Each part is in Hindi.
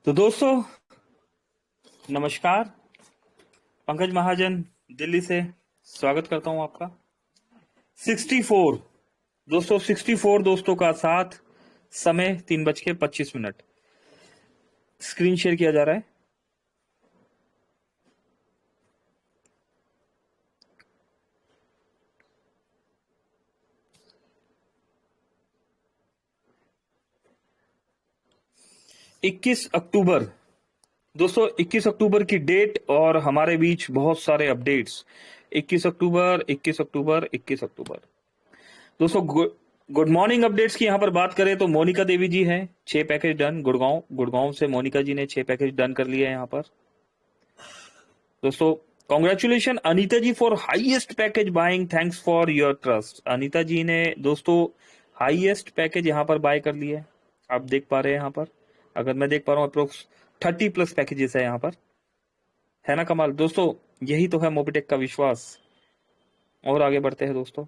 तो दोस्तों नमस्कार। पंकज महाजन दिल्ली से स्वागत करता हूं आपका। 64 दोस्तों, 64 दोस्तों का साथ। समय 3:25। स्क्रीन शेयर किया जा रहा है। इक्कीस अक्टूबर दोस्तों, 21 अक्टूबर की डेट और हमारे बीच बहुत सारे अपडेट्स। 21 अक्टूबर दोस्तों, गुड मॉर्निंग अपडेट्स की यहां पर बात करें तो मोनिका देवी जी हैं। 6 पैकेज डन। गुड़गांव से मोनिका जी ने 6 पैकेज डन कर लिए हैं यहां पर। दोस्तों congratulation Anita ji for highest package buying, thanks for your trust. Anita ji ने दोस्तों हाईएस्ट पैकेज यहां पर बाय कर लिया है। आप देख पा रहे हैं यहां पर, अगर मैं देख पा रहा हूं अप्रोक्स 30+ पैकेजेस है यहां पर। है ना कमाल दोस्तों, यही तो है मोबिटेक का विश्वास। और आगे बढ़ते हैं दोस्तों।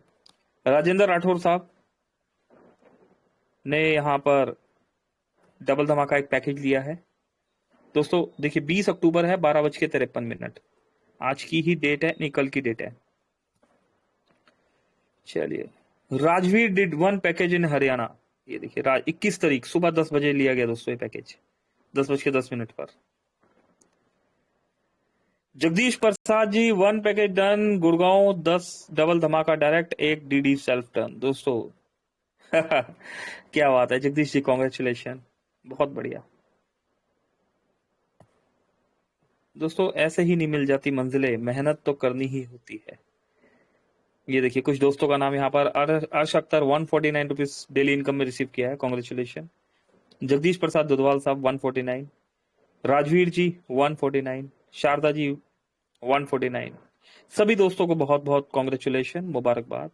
राजेंद्र राठौर साहब ने यहां पर डबल धमाका एक पैकेज लिया है। दोस्तों देखिए 20 अक्टूबर है, 12:53। आज की ही डेट है, नहीं कल की डेट है। चलिए, राजवीर डिड 1 पैकेज इन हरियाणा। ये देखिए 21 तारीख सुबह 10 बजे लिया गया दोस्तों ये पैकेज, 10:10 पर। Jagdish Prasad ji 1 package done. Gurgaon 10 double धमाका डायरेक्ट, 1 डीडी सेल्फ टर्न दोस्तों। क्या बात है जगदीश जी, कॉन्ग्रेचुलेशन, बहुत बढ़िया दोस्तों। ऐसे ही नहीं मिल जाती मंजिलें, मेहनत तो करनी ही होती है। ये देखिए कुछ दोस्तों का नाम यहाँ पर अर्श अख्तर 149 रुपीज डेली इनकम में रिसीव किया है, कॉन्ग्रेचुलेशन। जगदीश प्रसाद दुधवाल साहब 149, राजवीर जी 149, शारदा जी 149। सभी दोस्तों को बहुत बहुत कॉन्ग्रेचुलेशन, मुबारकबाद।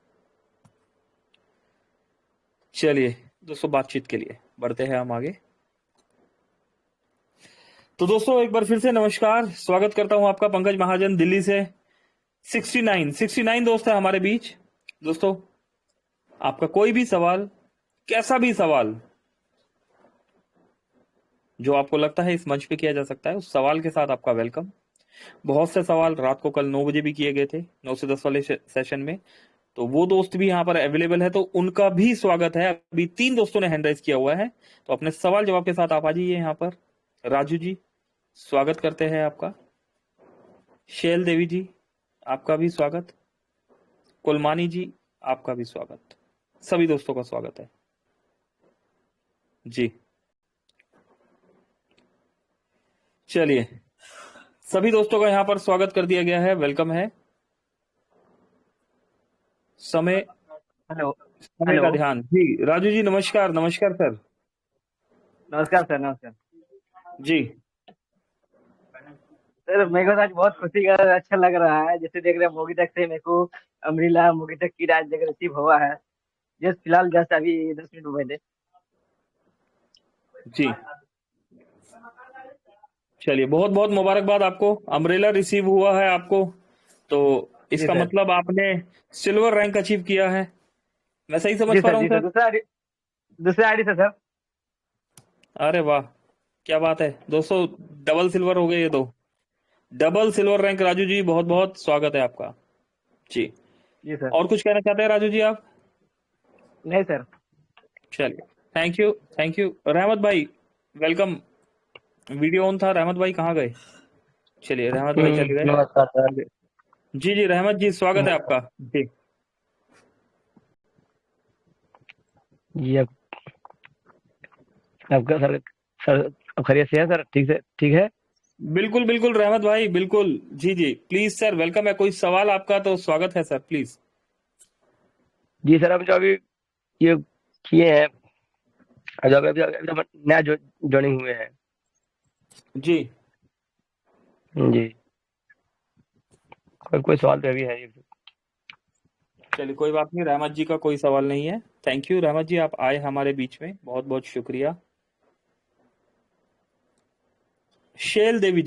चलिए दोस्तों, बातचीत के लिए बढ़ते हैं हम आगे। तो दोस्तों एक बार फिर से नमस्कार, स्वागत करता हूं आपका, पंकज महाजन दिल्ली से। 69 दोस्त है हमारे बीच। दोस्तों आपका कोई भी सवाल, कैसा भी सवाल जो आपको लगता है इस मंच पे किया जा सकता है, उस सवाल के साथ आपका वेलकम। बहुत से सवाल रात को कल 9 बजे भी किए गए थे, 9 से 10 वाले सेशन में, तो वो दोस्त भी यहाँ पर अवेलेबल है, तो उनका भी स्वागत है। अभी 3 दोस्तों ने हैंड राइज किया हुआ है, तो अपने सवाल जवाब के साथ आप आ जाइए यहाँ पर। राजू जी स्वागत करते हैं आपका। शैल देवी जी आपका भी स्वागत। कुलमानी जी आपका भी स्वागत। सभी दोस्तों का स्वागत है जी। चलिए, सभी दोस्तों का यहाँ पर स्वागत कर दिया गया है, वेलकम है। समय हेलो का हेलो ध्यान जी। राजू जी नमस्कार। नमस्कार सर। नमस्कार सर। नमस्कार जी सर, मेरे को तो आज बहुत खुशी का अच्छा लग रहा है। जैसे देख रहे हैं मोगी तक से मेरे को अमरीला मोगी तक की राज जगह रिसीव हुआ है। जस्ट फिलहाल जस्ट अभी 10 मिनट पहले। जी, चलिए बहुत बहुत मुबारकबाद आपको, अम्ब्रेला रिसीव हुआ है आपको, तो जी इसका सर। मतलब आपने सिल्वर रैंक अचीव किया है। मैं सही समझ जी पा सर। रहा हूँ जी सर, सर? दूसरा आईडी से सर। अरे वाह, क्या बात है दोस्तों, डबल सिल्वर हो गए ये तो। Double silver rank Raju ji, बहुत बहुत स्वागत है आपका जी। जी सर। और कुछ कहना चाहते हैं राजू जी आप? नहीं सर। चलिए, थैंक यू थैंक यू। रहमत भाई वेलकम। वीडियो ऑन था, रहमत भाई कहाँ गए? चलिए रहमत भाई चले गए नमस्कार सर। आगे। जी जी रहमत जी स्वागत है आपका जी। ये आपका सर। सर अब खैरियत से है सर? ठीक है। बिल्कुल बिल्कुल रहमत भाई, बिल्कुल जी जी, प्लीज सर वेलकम है। कोई सवाल आपका तो स्वागत है सर, प्लीज। जी सर, अब जो अभी ये किए हैं, जो अभी तो नया ज्वाइनिंग हुए हैं। जी जी, कोई सवाल तो अभी है नहीं। चलिए कोई बात नहीं, रहमत जी का कोई सवाल नहीं है। थैंक यू रहमत जी, आप आए हमारे बीच में, बहुत बहुत शुक्रिया। शैल देवी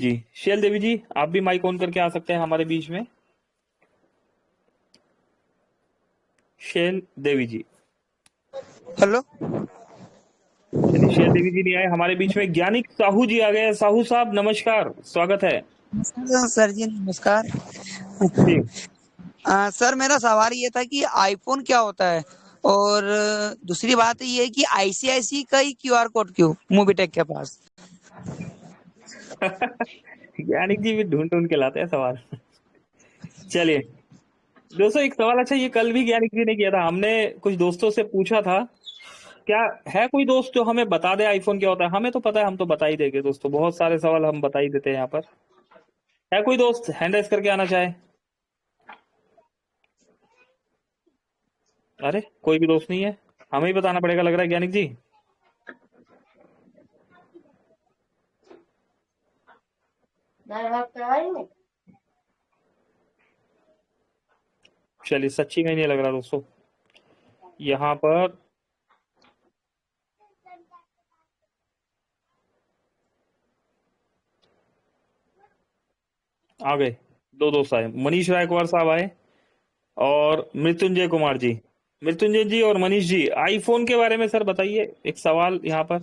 जी आप भी माइक ऑन करके आ सकते हैं हमारे बीच में। शैल देवी जी, हेलो। चलिए शैल देवी जी नहीं आए हमारे बीच में, ज्ञानिक साहू जी आ गए। साहू साहब नमस्कार, स्वागत है नमस्कार सर जी, नमस्कार। जी। सर मेरा सवाल ये था कि आईफोन क्या होता है, और दूसरी बात ये है कि आईसीआईसी का ही क्यूआर कोड क्यों मोबीटेक के पास। ज्ञानिक जी भी ढूंढ ढूंढ के लाते हैं सवाल। चलिए दोस्तों, एक सवाल अच्छा, ये कल भी ज्ञानिक जी ने किया था, हमने कुछ दोस्तों से पूछा था, क्या है कोई दोस्त जो हमें बता दे आईफोन क्या होता है? हमें तो पता है, हम तो बता ही देंगे दोस्तों, बहुत सारे सवाल हम बता ही देते हैं यहाँ पर। है कोई दोस्त हैंड राइज करके आना चाहे? अरे कोई भी दोस्त नहीं है, हमें ही बताना पड़ेगा लग रहा है ज्ञानिक जी। चलिए, सच्ची में नहीं लग रहा दोस्तों यहाँ पर। आ गए, दो दोस्त आए, मनीष रायकुमार साहब आए और मृत्युंजय कुमार जी। मृत्युंजय जी और मनीष जी, आईफोन के बारे में सर बताइए, एक सवाल यहाँ पर।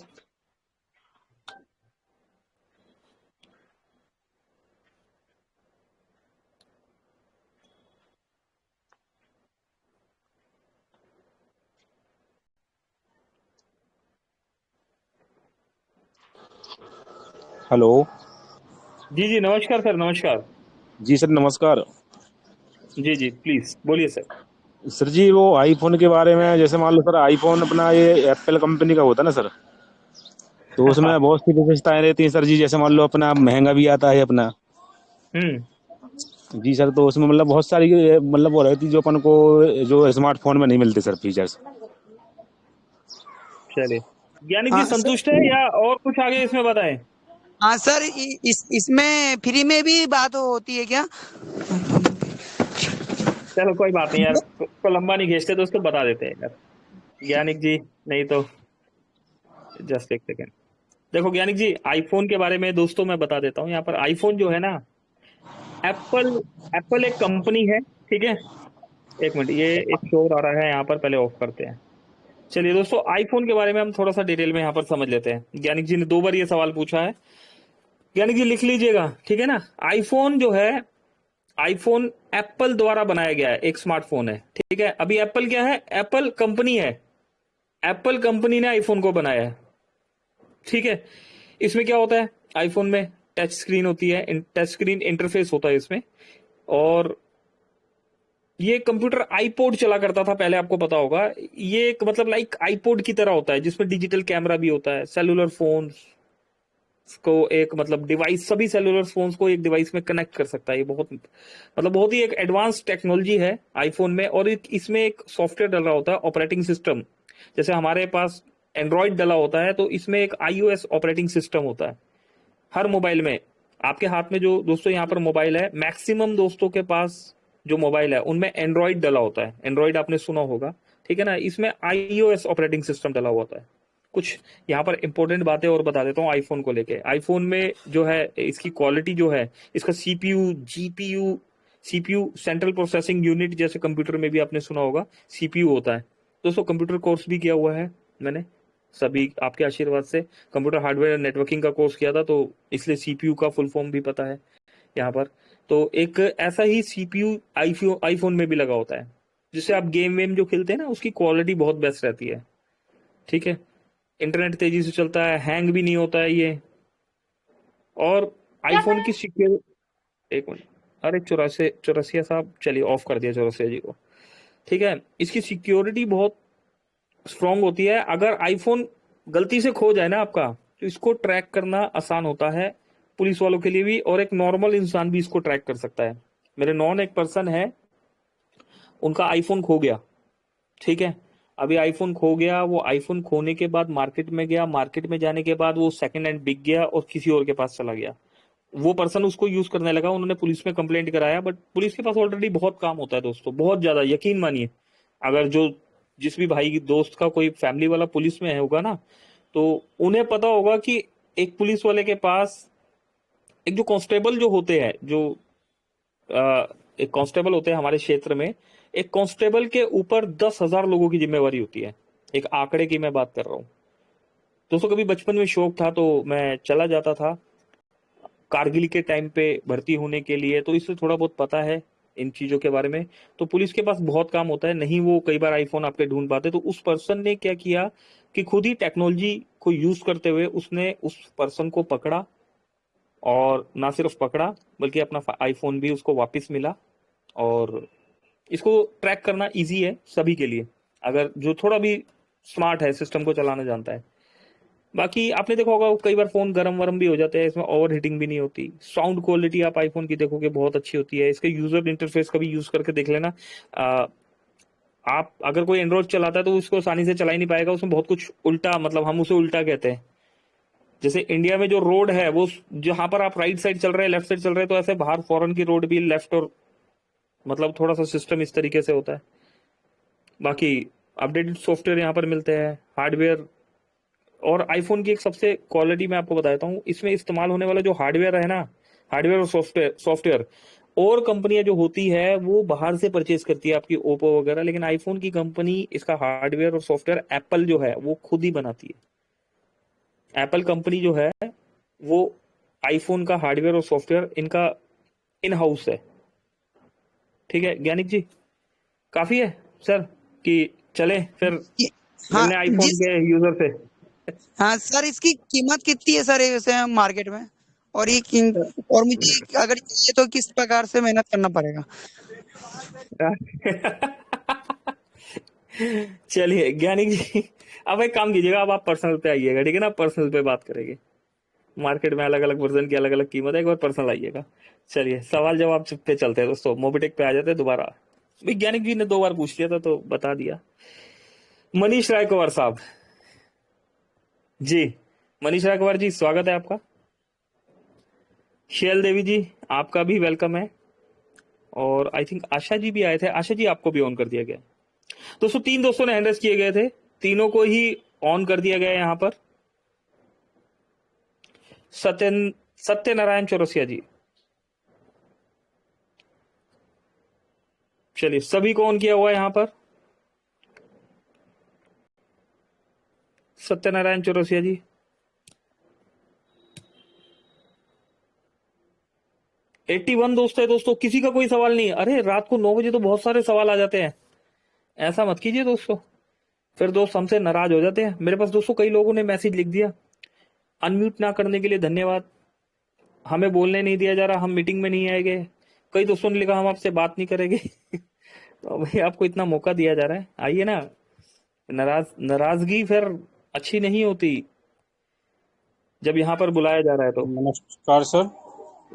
हेलो। जी जी नमस्कार सर, नमस्कार। जी सर नमस्कार। जी जी प्लीज बोलिए सर। सर जी वो आईफोन के बारे में, जैसे मान लो सर आईफोन अपना ये एप्पल कंपनी का होता है ना सर, तो उसमें बहुत सी विशेषताएं रहती हैं सर जी। जैसे मान लो अपना महंगा भी आता है अपना। हम्म। जी सर, तो उसमें मतलब बहुत सारी मतलब वो रहती जो अपन को जो स्मार्टफोन में नहीं मिलते सर फीचर्स। चलिए, ज्ञानिक जी हाँ सर। संतुष्ट है या और कुछ आगे इसमें बताएं? हाँ सर, इसमें फ्री में भी बात होती है क्या? चलो कोई बात नहीं यार, को लंबा नहीं खींचते दोस्तों, बता देते हैं यार ज्ञानिक जी, नहीं तो। जस्ट एक सेकेंड, देखो ज्ञानिक जी, आईफोन के बारे में दोस्तों मैं बता देता हूँ यहाँ पर। आईफोन जो है ना, एप्पल एप्पल एक कंपनी है, ठीक है। एक मिनट, ये एक शोर आ रहा है यहाँ पर, पहले ऑफ करते हैं। चलिए दोस्तों, आईफोन के बारे में हम थोड़ा सा डिटेल में यहाँ पर समझ लेते हैं। ज्ञानिक जी ने दो बार ये सवाल पूछा है, ज्ञानिक जी लिख लीजिएगा, ठीक है ना। आईफोन जो है, आईफोन एप्पल द्वारा बनाया गया है, एक स्मार्टफोन है, ठीक है। अभी एप्पल क्या है? एप्पल कंपनी है, एप्पल कंपनी ने आईफोन को बनाया है, ठीक है। इसमें क्या होता है? आईफोन में टच स्क्रीन होती है, टच स्क्रीन इंटरफेस होता है इसमें। और ये कंप्यूटर आईपोड चला करता था पहले, आपको पता होगा। ये एक मतलब लाइक आईपोड की तरह होता है, जिसमें डिजिटल कैमरा भी होता है, सेलुलर फोन्स को एक मतलब डिवाइस, सभी सेलुलर फोन्स को एक डिवाइस में कनेक्ट कर सकता है। ये बहुत मतलब बहुत ही एक एडवांस टेक्नोलॉजी है आईफोन में। और इसमें एक सॉफ्टवेयर डला होता है, ऑपरेटिंग सिस्टम। जैसे हमारे पास एंड्रॉइड डला होता है, तो इसमें एक iOS ऑपरेटिंग सिस्टम होता है हर मोबाइल में। आपके हाथ में जो दोस्तों यहाँ पर मोबाइल है, मैक्सिमम दोस्तों के पास जो मोबाइल है उनमें एंड्रॉइड डला होता है। एंड्रॉइड आपने सुना होगा, ठीक है ना। इसमें iOS ऑपरेटिंग सिस्टम डला हुआ होता है। कुछ यहाँ पर इंपॉर्टेंट बातें और बता देता हूँ आईफोन को लेके। आईफोन में जो है इसकी क्वालिटी जो है, इसका CPU, GPU, CPU central processing unit, जैसे कंप्यूटर में भी आपने सुना होगा सीपीयू होता है। दोस्तों कंप्यूटर कोर्स भी किया हुआ है मैंने, सभी आपके आशीर्वाद से। कंप्यूटर हार्डवेयर एंड नेटवर्किंग का कोर्स किया था, तो इसलिए सीपीयू का फुल फॉर्म भी पता है यहाँ पर। तो एक ऐसा ही सीपीयू आईफोन में भी लगा होता है, जिससे आप गेम वेम जो खेलते हैं ना, उसकी क्वालिटी बहुत बेस्ट रहती है, ठीक है। इंटरनेट तेजी से चलता है, हैंग भी नहीं होता है ये। और आईफोन की सिक्योर, एक मिनट, अरे चौरसिया साहब, चलिए ऑफ कर दिया चौरसिया जी को, ठीक है। इसकी सिक्योरिटी बहुत स्ट्रांग होती है। अगर आईफोन गलती से खो जाए ना आपका, तो इसको ट्रैक करना आसान होता है पुलिस वालों के लिए भी, और एक नॉर्मल इंसान भी इसको ट्रैक कर सकता है। मेरे नॉन एक पर्सन है, उनका आईफोन खो गया, ठीक है। अभी आईफोन खो गया, वो आईफोन खोने के बाद मार्केट में गया, मार्केट में जाने के बाद वो सेकंड हैंड बिक गया और किसी और के पास चला गया। वो पर्सन उसको यूज करने लगा, उन्होंने पुलिस में कंप्लेंट कराया, बट पुलिस के पास ऑलरेडी बहुत काम होता है दोस्तों, बहुत ज्यादा, यकीन मानिए। अगर जो जिस भी भाई की दोस्त का कोई फैमिली वाला पुलिस में है होगा ना, तो उन्हें पता होगा कि एक पुलिस वाले के पास एक जो कांस्टेबल जो होते हैं, जो एक कांस्टेबल होते हैं हमारे क्षेत्र में, एक कांस्टेबल के ऊपर 10,000 लोगों की जिम्मेवारी होती है। एक आंकड़े की मैं बात कर रहा हूँ, दोस्तों कभी बचपन में शौक था तो मैं चला जाता था कारगिल के टाइम पे भर्ती होने के लिए, तो इससे थोड़ा बहुत पता है इन चीजों के बारे में। तो पुलिस के पास बहुत काम होता है, नहीं वो कई बार आईफोन आपके ढूंढ पाते, तो उस पर्सन ने क्या किया कि खुद ही टेक्नोलॉजी को यूज करते हुए उसने उस पर्सन को पकड़ा, और ना सिर्फ पकड़ा बल्कि अपना आईफोन भी उसको वापस मिला। और इसको ट्रैक करना इजी है सभी के लिए, अगर जो थोड़ा भी स्मार्ट है, सिस्टम को चलाना जानता है। बाकी आपने देखा होगा कई बार फोन गरम वरम भी हो जाते हैं, इसमें ओवर हीटिंग भी नहीं होती। साउंड क्वालिटी आप आईफोन की देखोगे बहुत अच्छी होती है। इसके यूजर इंटरफेस कभी यूज करके देख लेना। आप अगर कोई एंड्रॉइड चलाता है तो उसको आसानी से चला ही नहीं पाएगा, उसमें बहुत कुछ उल्टा, मतलब हम उसे उल्टा कहते हैं। जैसे इंडिया में जो रोड है वो जहां पर आप राइट साइड चल रहे हैं, लेफ्ट साइड चल रहे हैं, तो ऐसे बाहर फॉरेन की रोड भी लेफ्ट और मतलब थोड़ा सा सिस्टम इस तरीके से होता है। बाकी अपडेटेड सॉफ्टवेयर यहाँ पर मिलते हैं, हार्डवेयर। और आईफोन की एक सबसे क्वालिटी मैं आपको बताता हूँ, इसमें इस्तेमाल होने वाला जो हार्डवेयर है ना, हार्डवेयर और सॉफ्टवेयर और कंपनियां जो होती है वो बाहर से परचेज करती है, आपकी ओप्पो वगैरह, लेकिन आईफोन की कंपनी इसका हार्डवेयर और सॉफ्टवेयर एप्पल जो है वो खुद ही बनाती है। एप्पल कंपनी जो है वो आईफोन का हार्डवेयर और सॉफ्टवेयर इनका इन हाउस है। ठीक है ज्ञानिक जी, काफी है सर कि चले फिर हाँ मिलने आईफोन जी। के यूजर से। हाँ सर, इसकी कीमत कितनी है सर वैसे मार्केट में? और और मुझे अगर चाहिए तो किस प्रकार से मेहनत करना पड़ेगा? चलिए ज्ञानिक जी, अब एक काम कीजिएगा, अब आप पर्सनल पे आइएगा, ठीक है ना, पर्सनल पे बात करेंगे। मार्केट में अलग अलग वर्जन की अलग अलग कीमत है, एक बार पर्सनल आइएगा। चलिए सवाल जवाब पे चलते हैं दोस्तों, मोबिटेक पे आ जाते हैं दोबारा। वैज्ञानिक जी ने 2 बार पूछ लिया था तो बता दिया। मनीष राय कुंवर साहब जी, मनीष राय कुंवर जी स्वागत है आपका। शैल देवी जी आपका भी वेलकम है। और आई थिंक आशा जी भी आए थे, आशा जी आपको भी ऑन कर दिया गया। दोस्तों 3 दोस्तों ने हैंड रेस किए गए थे, तीनों को ही ऑन कर दिया गया है यहाँ पर। सत्यनारायण चौरसिया जी, चलिए सभी को ऑन किया हुआ है यहाँ पर। सत्यनारायण चौरसिया जी, वन दोस्त है दोस्तों, किसी का कोई सवाल नहीं। अरे रात को 9 बजे तो बहुत सारे सवाल आ जाते हैं, ऐसा मत कीजिए दोस्तों, फिर दोस्त हमसे नाराज हो जाते हैं। मेरे पास दोस्तों कई लोगों ने मैसेज लिख दिया, अनम्यूट ना करने के लिए धन्यवाद, हमें बोलने नहीं दिया जा रहा, हम मीटिंग में नहीं आएंगे। कई दोस्तों ने लिखा हम आपसे बात नहीं करेंगे। तो भाई आपको इतना मौका दिया जा रहा है, आइए ना। नाराजगी फिर अच्छी नहीं होती जब यहाँ पर बुलाया जा रहा है तो। नमस्कार सर।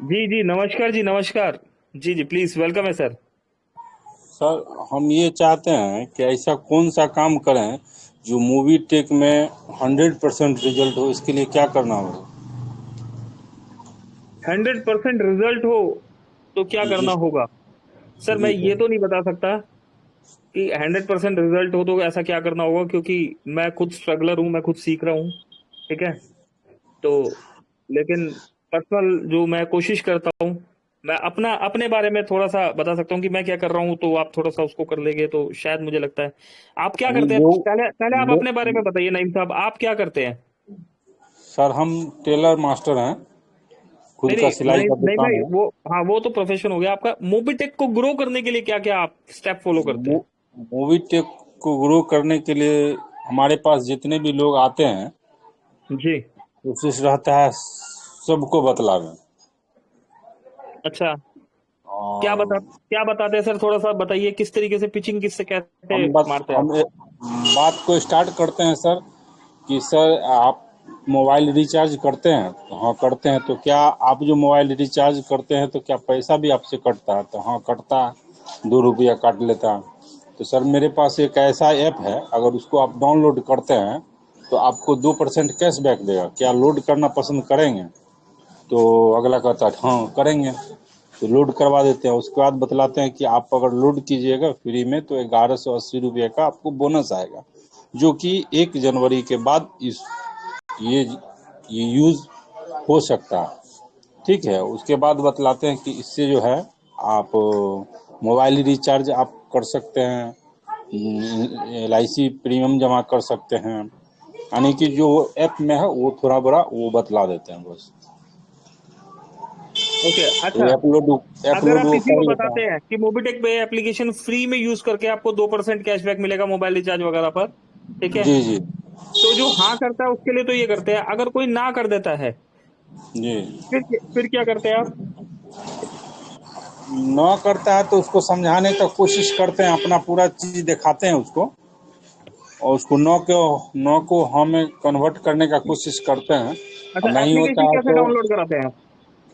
जी नमस्कार जी, नमस्कार जी प्लीज वेलकम है सर। सर हम ये चाहते हैं कि ऐसा कौन सा काम करें जो मूवी टेक में 100% रिजल्ट हो, इसके लिए क्या करना होगा? 100% रिजल्ट हो तो क्या जी करना होगा? सर मैं जी ये सर। तो नहीं बता सकता कि 100% रिजल्ट हो तो ऐसा क्या करना होगा, क्योंकि मैं खुद स्ट्रगलर हूँ, मैं खुद सीख रहा हूँ, ठीक है। तो लेकिन पर्सनल जो मैं कोशिश करता हूँ, मैं अपने बारे में थोड़ा सा बता सकता हूँ कि मैं क्या कर रहा हूँ, तो आप थोड़ा सा उसको कर लेंगे तो शायद मुझे लगता है। आप क्या करते हैं लोग पहले आप लो, अपने बारे में बताइए नईम साहब, आप क्या करते हैं? सर हम टेलर मास्टर हैं, खुद नहीं का नहीं सिलाई नहीं का नहीं दुकान भाई, है। वो हाँ वो तो प्रोफेशन हो गया आपका। मोबिटेक को ग्रो करने के लिए क्या क्या आप स्टेप फॉलो करते हैं? मूवी टेक को ग्रो करने के लिए हमारे पास जितने भी लोग आते हैं, जी कोशिश रहता है सबको बतलावें। अच्छा, और क्या बताते हैं सर, थोड़ा सा बताइए किस तरीके से पिचिंग, किससे कैसे मारते हैं आप? हम बात को स्टार्ट करते हैं सर कि सर आप मोबाइल रिचार्ज करते हैं? तो हाँ करते हैं। तो क्या आप जो मोबाइल रिचार्ज करते हैं तो क्या पैसा भी आपसे कटता है? तो हाँ कटता है, 2 रुपया काट लेता है। तो सर मेरे पास एक ऐसा ऐप है, अगर उसको आप डाउनलोड करते हैं तो आपको 2% कैशबैक देगा। क्या लोड करना पसंद करेंगे? तो अगला कहता है हाँ करेंगे, तो लोड करवा देते हैं। उसके बाद बतलाते हैं कि आप अगर लोड कीजिएगा फ्री में तो 1180 रुपये का आपको बोनस आएगा, जो कि 1 जनवरी के बाद ये यूज हो सकता है। ठीक है, उसके बाद बतलाते हैं कि इससे जो है आप मोबाइल रिचार्ज आप कर सकते हैं, LIC प्रीमियम जमा कर सकते हैं, यानी कि जो ऐप में है वो थोड़ा बड़ा वो बतला देते हैं बस। ओके, तो अच्छा। अगर अपलोड आप वो किसी कर को लेता बताते है। हैं कि मोबिटेक पे एप्लीकेशन फ्री में यूज करके आपको 2% कैशबैक मिलेगा मोबाइल रिचार्ज वगैरह पर, ठीक है, जी जी तो जो हाँ करता है उसके लिए तो ये करते हैं। अगर कोई ना कर देता है जी। फिर क्या करते हैं आप? न करता है तो उसको समझाने का कोशिश करते हैं, अपना पूरा चीज दिखाते हैं उसको, और उसको न को हमें कन्वर्ट करने का कोशिश करते हैं। और अच्छा, नहीं होता एप्लीकेशन है कैसे तो डाउनलोड कराते हैं?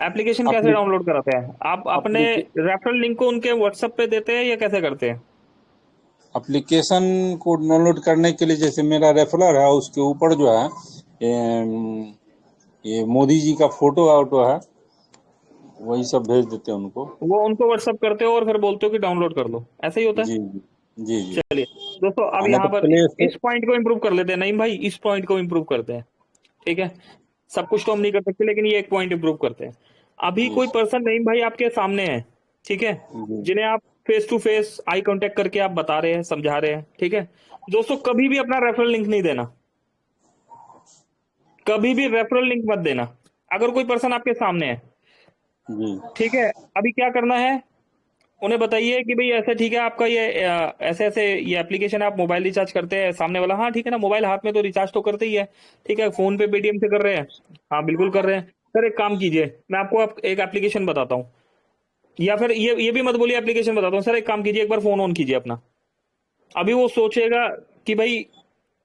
एप्लीकेशन कैसे डाउनलोड कराते हैं? आप अपने रेफरल लिंक को उनके व्हाट्सएप पे देते हैं या कैसे करते हैं? एप्लीकेशन को डाउनलोड करने के लिए जैसे मेरा रेफरर है उसके ऊपर जो है ये मोदी जी का फोटो आउटो है, वही सब भेज देते हैं उनको। वो उनको व्हाट्सएप करते हो और फिर बोलते हो कि डाउनलोड कर लो, ऐसे ही होता है? जी जी जी जी। चलिए दोस्तों, अब नहीं यहाँ तो पर प्ले स्टोर। इस पॉइंट को इम्प्रूव कर लेते हैं। नहीं भाई, इस पॉइंट को इम्प्रूव करते हैं, ठीक है। सब कुछ तो हम नहीं कर सकते, लेकिन ये एक पॉइंट इम्प्रूव करते हैं। अभी जी कोई पर्सन नहीं भाई आपके सामने है, ठीक है, जी जिन्हें आप face to face eye contact करके आप बता रहे हैं, समझा रहे हैं, ठीक है। दोस्तों, कभी भी अपना रेफरल लिंक नहीं देना, कभी भी रेफरल लिंक मत देना अगर कोई पर्सन आपके सामने है, जी ठीक है। अभी क्या करना है, उन्हें बताइए कि भाई ऐसा ठीक है, आपका ये ऐसे ऐसे ये एप्लीकेशन आप मोबाइल रिचार्ज करते हैं। सामने वाला, हाँ ठीक है ना, मोबाइल हाथ में तो रिचार्ज तो करते ही है, ठीक है। फोन पे पेटीएम से कर रहे हैं, हाँ बिल्कुल कर रहे हैं। सर एक काम कीजिए, मैं आपको एक एप्लीकेशन बताता हूँ, या फिर ये भी मत बोलिए एप्लीकेशन बताता हूँ। सर एक काम कीजिए, एक बार फोन ऑन कीजिए अपना। अभी वो सोचेगा कि भाई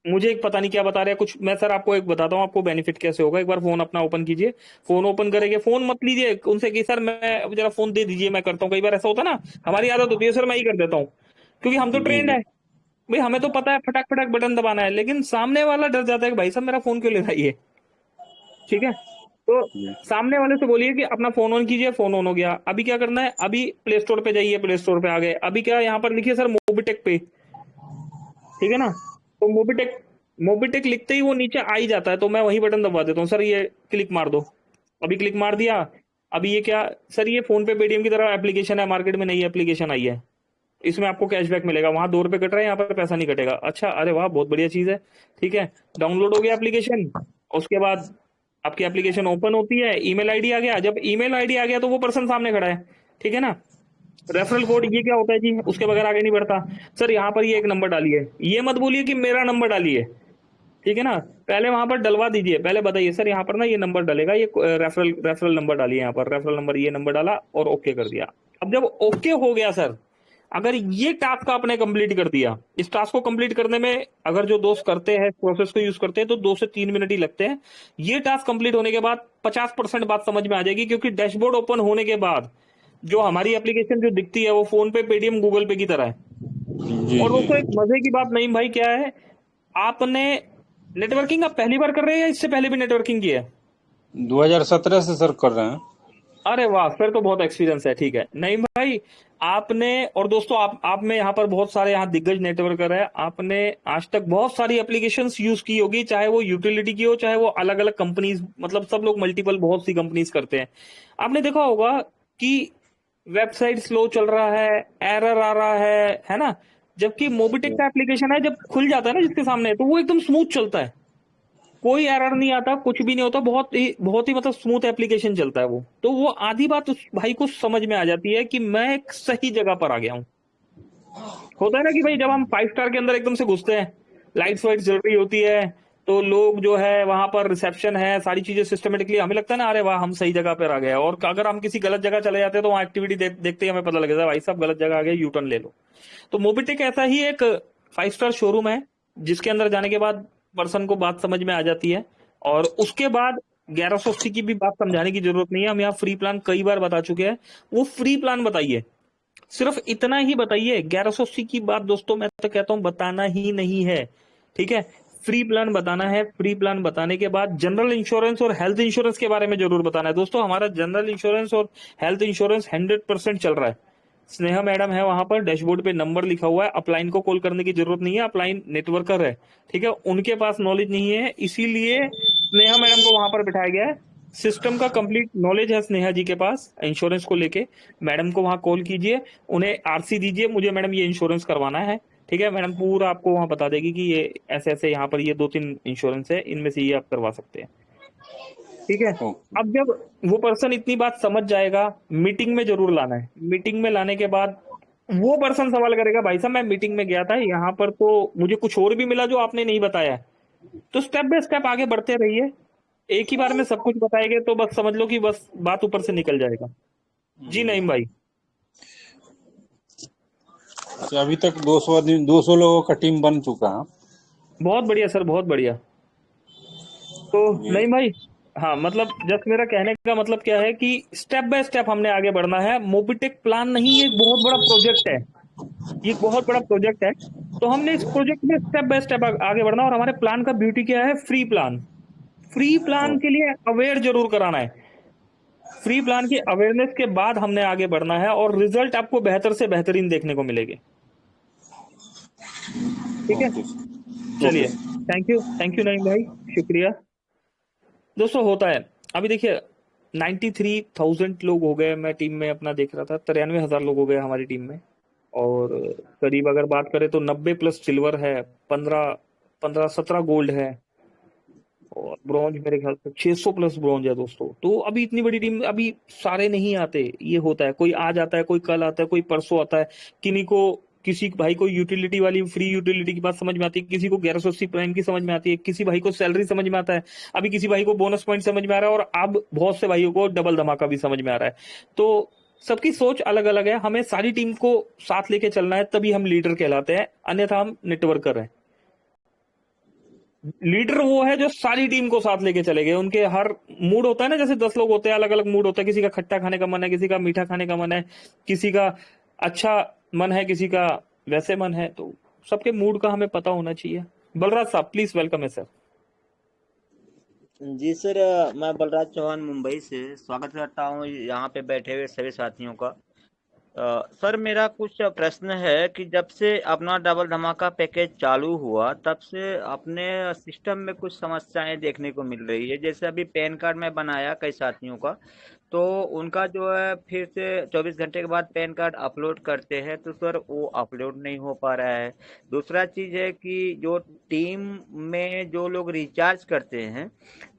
मुझे एक पता नहीं क्या बता रहे हैं कुछ। मैं सर आपको एक बताता हूँ आपको बेनिफिट कैसे होगा। एक बार फोन अपना ओपन कीजिए, फोन ओपन करेंगे, फोन मत लीजिए उनसे कि सर मैं जरा फोन दे दीजिए, मैं करता हूँ। कई बार ऐसा होता है ना, हमारी आदत होती है सर मैं ही कर देता हूँ, क्योंकि हम तो जी ट्रेंड जी है भाई, हमें तो पता है फटाक फटाक बटन दबाना है। लेकिन सामने वाला डर जाता है कि भाई साहब मेरा फोन क्यों ले रहा है ये, ठीक है। तो जी सामने वाले से बोलिए कि अपना फोन ऑन कीजिए। फोन ऑन हो गया, अभी क्या करना है, अभी प्ले स्टोर पे जाइए, प्ले स्टोर पे आ गए। अभी क्या यहाँ पर लिखिए सर मोबिटेक पे, ठीक है ना। तो मोबिटेक, मोबिटेक लिखते ही वो नीचे आ ही जाता है, तो मैं वही बटन दबा देता हूँ, सर ये क्लिक मार दो। अभी क्लिक मार दिया। अभी ये क्या सर, ये फोन पे पेटीएम की तरह एप्लीकेशन है, मार्केट में नई एप्लीकेशन आई है, इसमें आपको कैशबैक मिलेगा। वहां 2 रुपए कट रहा है, यहाँ पर पैसा नहीं कटेगा। अच्छा, अरे वाह, बहुत बढ़िया चीज है, ठीक है। डाउनलोड हो गया एप्लीकेशन, उसके बाद आपकी एप्लीकेशन ओपन होती है, ईमेल आईडी आ गया। जब ईमेल आईडी आ गया तो वो पर्सन सामने खड़ा है, ठीक है ना। रेफरल कोड ये क्या होता है जी, उसके बगैर आगे नहीं बढ़ता। सर यहाँ पर ये एक नंबर डालिए, ये मत बोलिए कि मेरा नंबर डालिए, ठीक है ना। पहले वहां पर डलवा दीजिए, पहले बताइए सर यहाँ पर ना ये नंबर डलेगा, ये रेफरल रेफरल नंबर डालिए। यहाँ पर रेफरल नंबर, ये नंबर डाला और ओके कर दिया। अब जब ओके हो गया सर, अगर ये टास्क आपने कंप्लीट कर दिया, इस टास्क को कंप्लीट करने में अगर जो दोस्त करते हैं, प्रोसेस को यूज करते हैं, तो 2 से 3 मिनट ही लगते हैं। ये टास्क कंप्लीट होने के बाद 50% बात समझ में आ जाएगी, क्योंकि डैशबोर्ड ओपन होने के बाद जो हमारी एप्लीकेशन जो दिखती है वो फोन पे, पेटीएम, गूगल पे की तरह है। जी और जी। दोस्तों एक मजे की बात नहीं भाई क्या है, आपने नेटवर्किंग आप पहली बार कर रहे हैं या इससे पहले भी नेटवर्किंग की है? 2017 से सर कर रहे हैं। अरे वाह, फिर तो बहुत एक्सपीरियंस है, ठीक है। नहीं भाई, आपने, और दोस्तों आप में यहाँ पर बहुत सारे यहाँ दिग्गज नेटवर्कर है, आपने आज तक बहुत सारी एप्लीकेशंस यूज की होगी, चाहे वो यूटिलिटी की हो, चाहे वो अलग अलग कंपनीज, मतलब सब लोग मल्टीपल बहुत सी कंपनीज करते हैं। आपने देखा होगा कि वेबसाइट स्लो चल रहा है, एरर आ रहा है ना। जबकि मोबिटेक का एप्लीकेशन है, जब खुल जाता है ना जिसके सामने, तो वो एकदम स्मूथ चलता है, कोई एरर नहीं आता, कुछ भी नहीं होता, बहुत ही मतलब स्मूथ एप्लीकेशन चलता है वो। तो वो आधी बात उस भाई को समझ में आ जाती है कि मैं एक सही जगह पर आ गया हूँ। होता है ना कि भाई जब हम 5 स्टार के अंदर एकदम से घुसते हैं, लाइट्स वाइट जल रही होती है, तो लोग जो है वहां पर, रिसेप्शन है, सारी चीजें सिस्टमेटिकली, हमें लगता है ना अरे वाह हम सही जगह पर आ गए। और अगर हम किसी गलत जगह चले जाते हैं तो वहाँ एक्टिविटी देखते ही हमें पता लगेगा भाई साहब गलत जगह आ गए, यू टर्न ले लो। तो मोबिटेक ऐसा ही एक 5 स्टार शोरूम है, जिसके अंदर जाने के बाद पर्सन को बात समझ में आ जाती है। और उसके बाद 1180 की भी बात समझाने की जरूरत नहीं है, हम यहाँ फ्री प्लान कई बार बता चुके हैं। वो फ्री प्लान बताइए, सिर्फ इतना ही बताइए। 1180 की बात दोस्तों मैं तो कहता हूं बताना ही नहीं है, ठीक है। फ्री प्लान बताना है। फ्री प्लान बताने के बाद जनरल इंश्योरेंस और हेल्थ इंश्योरेंस के बारे में जरूर बताना है। दोस्तों हमारा जनरल इंश्योरेंस और हेल्थ इंश्योरेंस 100% चल रहा है। स्नेहा मैडम है वहां पर, डैशबोर्ड पे नंबर लिखा हुआ है, अपलाइन को कॉल करने की जरूरत नहीं है, अपलाइन नेटवर्कर है, ठीक है। उनके पास नॉलेज नहीं है, इसीलिए स्नेहा मैडम को वहां पर बिठाया गया है। सिस्टम का कंप्लीट नॉलेज है स्नेहा जी के पास इंश्योरेंस को लेके। मैडम को वहां कॉल कीजिए, उन्हें आरसी दीजिए, मुझे मैडम ये इंश्योरेंस करवाना है, ठीक ठीक है, मैडम पूरा आपको वहाँ बता देगी कि ये ऐसे ऐसे यहाँ पर ये 2-3 इंश्योरेंस है, इनमें से ये आप करवा सकते हैं। ठीक है, ओके। अब जब वो पर्सन इतनी बात समझ जाएगा, मीटिंग में जरूर लाना है। मीटिंग में लाने के बाद वो पर्सन सवाल करेगा, भाई साहब मैं मीटिंग में गया था, यहाँ पर तो मुझे कुछ और भी मिला जो आपने नहीं बताया। तो स्टेप बाय स्टेप आगे बढ़ते रहिए। एक ही बार में सब कुछ बताएंगे तो बस समझ लो कि बस बात ऊपर से निकल जाएगा। जी नईम भाई। तो अभी तक 200 लोगों का टीम बन चुका है। बहुत बढ़िया सर, बहुत बढ़िया। तो ये नहीं भाई, हाँ मतलब जस्ट मेरा कहने का मतलब क्या है कि स्टेप बाय स्टेप हमने आगे बढ़ना है। मोबिटेक प्लान नहीं, ये एक बहुत बड़ा प्रोजेक्ट है, ये एक बहुत बड़ा प्रोजेक्ट है। तो हमने इस प्रोजेक्ट में स्टेप बाय स्टेप आगे बढ़ना। और हमारे प्लान का ब्यूटी क्या है, फ्री प्लान। फ्री प्लान के लिए अवेयर जरूर कराना है। फ्री प्लान की अवेयरनेस के बाद हमने आगे बढ़ना है और रिजल्ट आपको बेहतर से बेहतरीन देखने को मिलेंगे। ठीक है, ओके चलिए, ओके। थैंक यू नईम भाई, शुक्रिया। दोस्तों होता है, अभी देखिए 93,000 लोग हो गए, मैं टीम में अपना देख रहा था 93,000 लोग हो गए हमारी टीम में। और करीब अगर बात करें तो 90 प्लस सिल्वर है, 17 गोल्ड है, और ब्रॉन्ज मेरे ख्याल से 600 प्लस ब्रॉन्ज है दोस्तों। तो अभी इतनी बड़ी टीम, अभी सारे नहीं आते, ये होता है, कोई आज आता है, कोई कल आता है, कोई परसों आता है। किसी भाई को यूटिलिटी वाली फ्री यूटिलिटी की बात समझ में आती है, किसी को 1180 प्राइम की समझ में आती है, किसी भाई को सैलरी समझ में आता है, अभी किसी भाई को बोनस पॉइंट समझ में आ रहा है, और अब बहुत से भाइयों को डबल धमाका भी समझ में आ रहा है। तो सबकी सोच अलग अलग है, हमें सारी टीम को साथ लेके चलना है, तभी हम लीडर कहलाते हैं, अन्यथा हम नेटवर्कर हैं। लीडर वो है जो सारी टीम को साथ लेके चले गए। उनके हर मूड होता है ना, जैसे 10 लोग होते हैं, अलग अलग मूड होता है, किसी का खट्टा खाने का मन है, किसी का मीठा खाने का मन है, किसी का अच्छा मन है, किसी का वैसे मन है। तो सबके मूड का हमें पता होना चाहिए। बलराज साहब प्लीज वेलकम है सर। जी सर, मैं बलराज चौहान मुंबई से स्वागत करता हूँ यहाँ पे बैठे हुए सभी साथियों का। सर मेरा कुछ प्रश्न है कि जब से अपना डबल धमाका पैकेज चालू हुआ तब से अपने सिस्टम में कुछ समस्याएं देखने को मिल रही है। जैसे अभी पैन कार्ड मैं बनाया कई साथियों का, तो उनका जो है फिर से 24 घंटे के बाद पैन कार्ड अपलोड करते हैं तो सर वो अपलोड नहीं हो पा रहा है। दूसरा चीज़ है कि जो टीम में जो लोग रिचार्ज करते हैं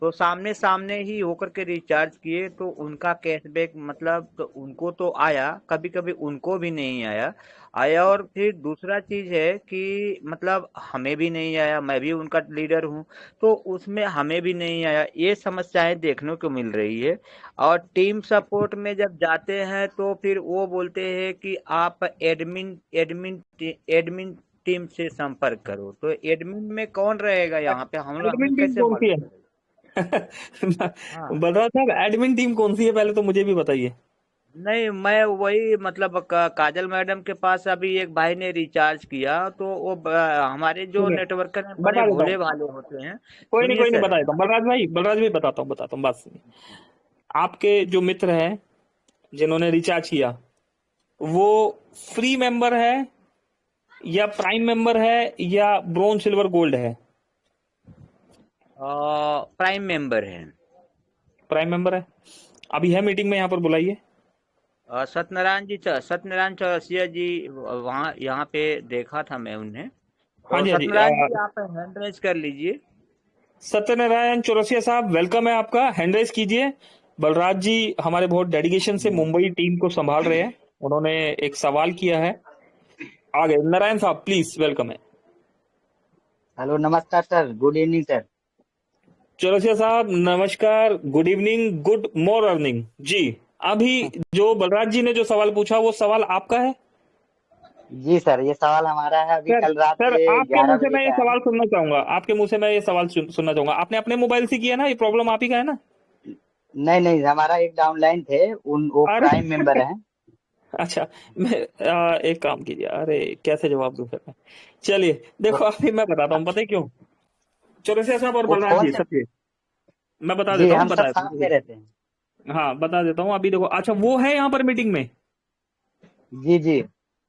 तो सामने सामने ही होकर के रिचार्ज किए तो उनका कैशबैक मतलब तो उनको तो आया, कभी कभी उनको भी नहीं आया। और फिर दूसरा चीज है कि मतलब हमें भी नहीं आया, मैं भी उनका लीडर हूँ तो उसमें हमें भी नहीं आया। ये समस्याएं देखने को मिल रही है। और टीम सपोर्ट में जब जाते हैं तो फिर वो बोलते हैं कि आप एडमिन एडमिन एडमिन टीम से संपर्क करो। तो एडमिन में कौन रहेगा यहाँ पे, हम लोग हमें एडमिन टीम कैसे कौन सी मालूम है? चलेगा? हाँ बलराज साहब एडमिन टीम कौन सी है, पहले तो मुझे भी बताइए। नहीं, मैं वही मतलब काजल मैडम के पास अभी एक भाई ने रिचार्ज किया तो वो हमारे जो सुनिए, नेटवर्कर हैं बड़े बता देता भोले हूँ, भाले होते हैं। कोई सुनिए नहीं सर। बता देता हूँ। बलराज भाई बताता हूँ बात सुनिए। आपके जो मित्र हैं जिन्होंने रिचार्ज किया, वो फ्री मेंबर है या प्राइम मेंबर है या ब्रोंज सिल्वर गोल्ड है? प्राइम मेंबर है। प्राइम मेंबर है। अभी है मीटिंग में, यहाँ पर बुलाइए। सत्यनारायण चौरसिया जी वहाँ यहाँ पे देखा था मैं उन्हें। हाँ तो जी, हाँ जी। सत्यनारायण जी आप हैंड रेज कर लीजिए। सत्यनारायण चौरसिया साहब वेलकम है आपका, हैंड रेस कीजिए। बलराज जी हमारे बहुत डेडिकेशन से मुंबई टीम को संभाल रहे हैं, उन्होंने एक सवाल किया है। आगे नारायण साहब प्लीज वेलकम है। हेलो, नमस्कार sir, good evening sir. Chaurasia साहब नमस्कार, गुड इवनिंग, गुड मॉर्निंग जी। अभी जो बलराज जी ने जो सवाल पूछा वो सवाल आपका है? जी सर, ये सवाल हमारा है। अभी सर कल रात सर के आपके 11 मुंह से बजे मैं ये का है। सवाल सुनना चाहूंगा, आपके मुंह से मैं ये सवाल सुनना चाहूंगा। आपने अपने मोबाइल से किया ना, ये प्रॉब्लम आप ही का है ना? नहीं नहीं, हमारा एक डाउनलाइन थे, वो अरे प्राइम मेंबर हैं। अच्छा, एक काम कीजिए, अरे कैसे जवाब दूं फिर मैं। चलिए वो देखो, अभी मैं बताता हूँ, पता है क्यों? चौरसिया साहब और वो बलराज फोन जी से। सब, मैं बता जी, देता हूँ, हम सब साथ में रहते हैं। हाँ बता देता हूँ। अभी देखो, अच्छा वो है यहाँ पर मीटिंग में जी जी,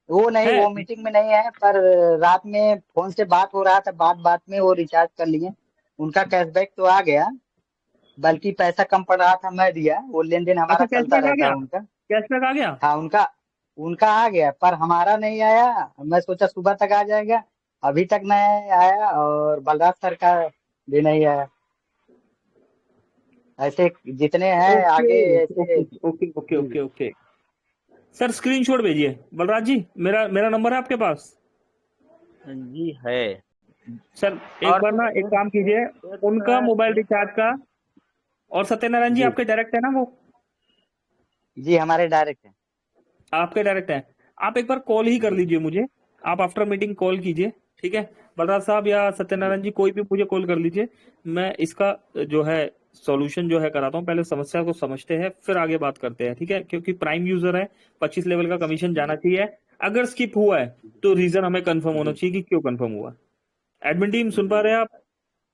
वो नहीं, है? वो मीटिंग में नहीं है, पर रात में फोन से बात हो रहा था, बात बात में वो रिचार्ज कर लिए। उनका कैशबैक तो आ गया, बल्कि पैसा कम पड़ रहा था, मैं दिया। वो लेन देन अच्छा हमारा चलता कैशबैक आ रहता गया, है उनका। कैशबैक आ गया। हाँ, उनका उनका आ गया पर हमारा नहीं आया। मैं सोचा सुबह तक आ जाएगा, अभी तक नहीं आया, और बलराज सर का भी नहीं आया। ऐसे जितने हैं आगे ओके ऐसे। ओके ओके ओके जी ओके ओके सर, स्क्रीनशॉट भेजिए बलराज जी। मेरा मेरा नंबर है आपके पास जी है। सर। एक और बार ना एक काम कीजिए, उनका मोबाइल रिचार्ज का। और सत्यनारायण जी जी आपके डायरेक्ट है ना वो? जी हमारे डायरेक्ट है। आपके डायरेक्ट है। आप एक बार कॉल ही कर जी लीजिए मुझे। आप आफ्टर मीटिंग कॉल कीजिए, ठीक है? बलराज साहब या जी सत्यनारायण जी, कोई भी मुझे कॉल कर लीजिए। मैं इसका जो है सॉल्यूशन जो है कराता हूँ। पहले समस्या को समझते हैं, फिर आगे बात करते हैं, ठीक है? क्योंकि प्राइम यूजर है, 25 लेवल का कमीशन जाना चाहिए। अगर स्किप हुआ है तो रीजन हमें कंफर्म होना जी चाहिए कि क्यों कंफर्म हुआ। एडमिन टीम सुन पा रहे हैं आप?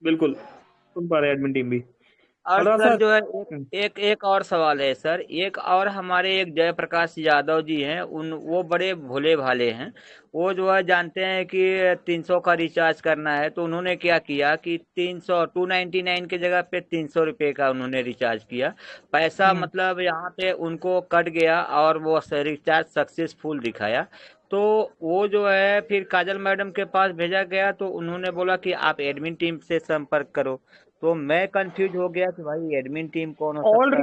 बिल्कुल सुन पा रहे हैं एडमिन टीम भी। और बलराज सर साहब। जो है एक और सवाल है सर। एक और हमारे एक जयप्रकाश यादव जी हैं, उन वो बड़े भोले भाले हैं। वो जो है जानते हैं कि 300 का रिचार्ज करना है, तो उन्होंने क्या किया कि 300 299 की जगह पे 300 रुपये का उन्होंने रिचार्ज किया। पैसा मतलब यहाँ पे उनको कट गया और वो रिचार्ज सक्सेसफुल दिखाया। तो वो जो है फिर काजल मैडम के पास भेजा गया, तो उन्होंने बोला कि आप एडमिन टीम से संपर्क करो। तो मैं कंफ्यूज हो गया कि भाई एडमिन टीम कौन हो ऑल सकता है।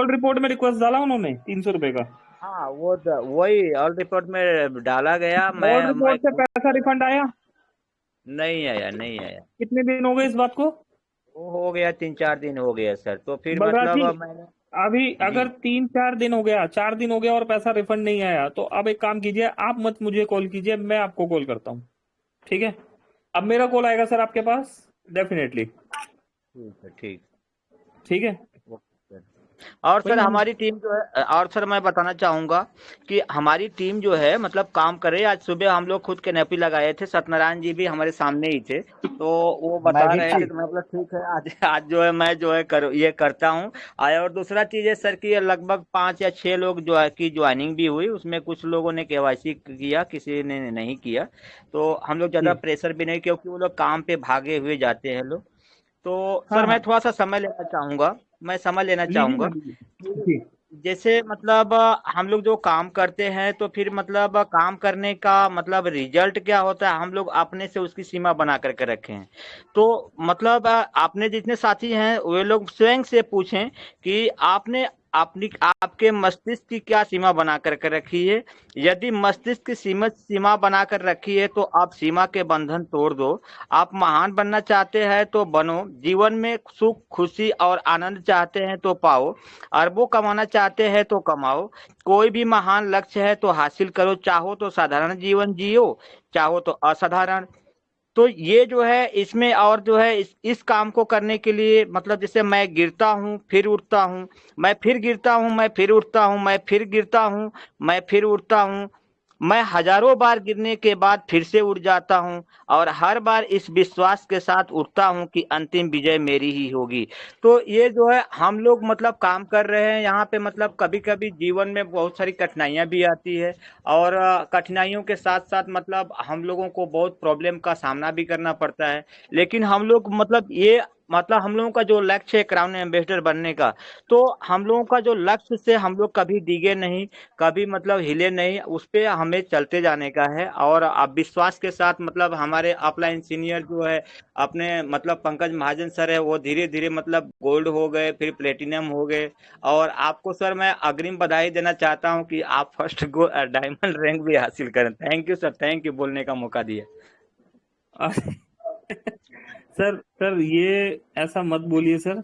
रिपोर्ट में रिक्वेस्ट डाला उन्होंने 300 रुपए का। हाँ वही ऑल रिपोर्ट में डाला गया। ऑल मैं रिपोर्ट से खुद पैसा रिफंड आया? नहीं आया, नहीं आया। कितने दिन हो गए इस बात को? वो हो गया 3-4 दिन हो गया सर। तो फिर बलराज मतलब जी, मैंने अभी जी अगर 3-4 दिन हो गया, 4 दिन हो गया और पैसा रिफंड नहीं आया, तो अब एक काम कीजिए, आप मत मुझे कॉल कीजिए, मैं आपको कॉल करता हूँ, ठीक है? अब मेरा कॉल आएगा सर आपके पास डेफिनेटली, ठीक है, ठीक। ठीक है? Okay sir. और वही सर हम। हमारी टीम जो है, और सर मैं बताना चाहूंगा कि हमारी टीम जो है मतलब काम करे। आज सुबह हम लोग खुद कैनेपी लगाए थे, सत्यनारायण जी भी हमारे सामने ही थे। तो वो मैं बता भी रहे था। थे, तो मैं बोला ठीक है, आज आज जो है मैं जो है ये करता हूँ। और दूसरा चीज है सर कि ये लगभग 5 या 6 लोग जो है की ज्वाइनिंग भी हुई। उसमें कुछ लोगों ने केवाईसी किया, किसी ने नहीं किया। तो हम लोग ज्यादा जी। प्रेशर भी नहीं, क्योंकि वो लोग काम पे भागे हुए जाते हैं लोग। तो हाँ सर मैं हाँ, थोड़ा सा समय लेना चाहूंगा। मैं समय लेना लीजिए ना चाहूंगा लीजिए। कि जी। जैसे मतलब हम लोग जो काम करते हैं, तो फिर मतलब काम करने का मतलब रिजल्ट क्या होता है, हम लोग अपने से उसकी सीमा बना करके रखे हैं। तो मतलब आपने जितने साथी हैं वे लोग स्वयं से पूछें कि आपने अपनी आपके मस्तिष्क की क्या सीमा बना करके रखी है। यदि मस्तिष्क की सीमा बना कर रखी है, तो आप सीमा के बंधन तोड़ दो। आप महान बनना चाहते हैं तो बनो। जीवन में सुख खुशी और आनंद चाहते हैं तो पाओ। अरबों कमाना चाहते हैं तो कमाओ। कोई भी महान लक्ष्य है तो हासिल करो। चाहो तो साधारण जीवन जियो, चाहो तो असाधारण। तो ये जो है इसमें, और जो है इस काम को करने के लिए मतलब जैसे मैं गिरता हूँ फिर उठता हूँ, मैं फिर गिरता हूँ, मैं फिर उठता हूँ, मैं फिर गिरता हूँ, मैं फिर उठता हूँ। मैं हजारों बार गिरने के बाद फिर से उठ जाता हूँ, और हर बार इस विश्वास के साथ उठता हूँ कि अंतिम विजय मेरी ही होगी। तो ये जो है हम लोग मतलब काम कर रहे हैं यहाँ पे। मतलब कभी कभी जीवन में बहुत सारी कठिनाइयां भी आती है, और कठिनाइयों के साथ साथ मतलब हम लोगों को बहुत प्रॉब्लम का सामना भी करना पड़ता है। लेकिन हम लोग मतलब ये मतलब हम लोगों का जो लक्ष्य है क्राउन एम्बेसडर बनने का, तो हम लोगों का जो लक्ष्य से हम लोग कभी डिगे नहीं, कभी मतलब हिले नहीं। उस पे हमें चलते जाने का है। और अब विश्वास के साथ मतलब हमारे अपलाइन सीनियर जो है अपने मतलब पंकज महाजन सर है, वो धीरे धीरे मतलब गोल्ड हो गए, फिर प्लेटिनम हो गए। और आपको सर मैं अग्रिम बधाई देना चाहता हूं कि आप फर्स्ट डायमंड रैंक भी हासिल करें। Thank you sir, thank you बोलने का मौका दिया। सर सर, ये ऐसा मत बोलिए सर।